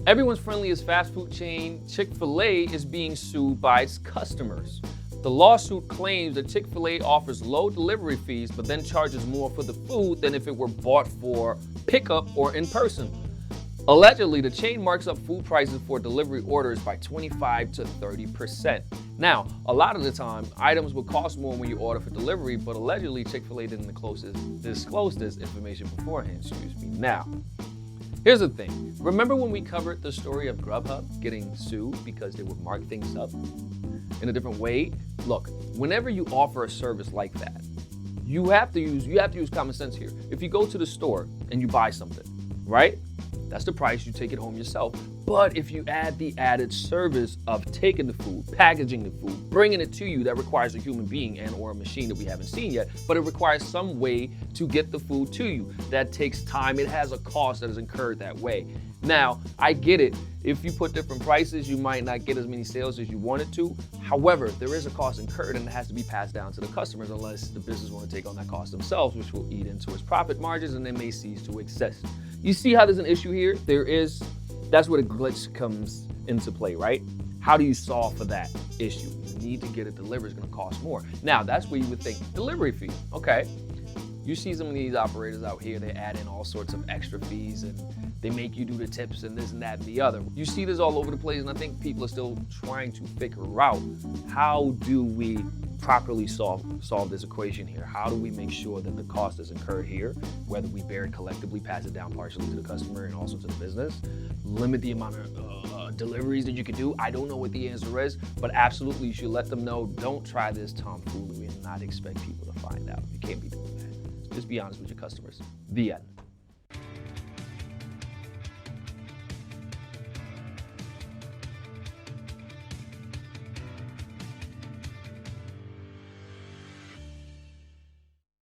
Everyone's friendliest fast food chain, Chick-fil-A, is being sued by its customers. The lawsuit claims that Chick-fil-A offers low delivery fees but then charges more for the food than if it were bought for pickup or in person. Allegedly, the chain marks up food prices for delivery orders by 25 to 30%. Now, a lot of the time, items will cost more when you order for delivery, but allegedly Chick-fil-A didn't disclose this information beforehand. Now, here's the thing. Remember when we covered the story of Grubhub getting sued because they would mark things up in a different way? Look, whenever you offer a service like that, you have to use common sense here. If you go to the store and you buy something, right? That's the price, you take it home yourself. But if you add the added service of taking the food, packaging the food, bringing it to you, that requires a human being and or a machine that we haven't seen yet, but it requires some way to get the food to you. That takes time, it has a cost that is incurred that way. Now, I get it. If you put different prices, you might not get as many sales as you wanted to. However, there is a cost incurred and it has to be passed down to the customers unless the business want to take on that cost themselves, which will eat into its profit margins and they may cease to exist. You see how there's an issue here? That's where the glitch comes into play, right? How do you solve for that issue? You need to get it delivered, it's gonna cost more. Now, that's where you would think, delivery fee, okay. You see some of these operators out here, they add in all sorts of extra fees and they make you do the tips and this and that and the other. You see this all over the place, and I think people are still trying to figure out, how do we properly solve this equation here? How do we make sure that the cost is incurred here, whether we bear it collectively, pass it down partially to the customer and also to the business, limit the amount of deliveries that you can do? I don't know what the answer is, but absolutely you should let them know, don't try this tomfoolery and not expect people to find out. You can't be doing that. Just be honest with your customers. The end.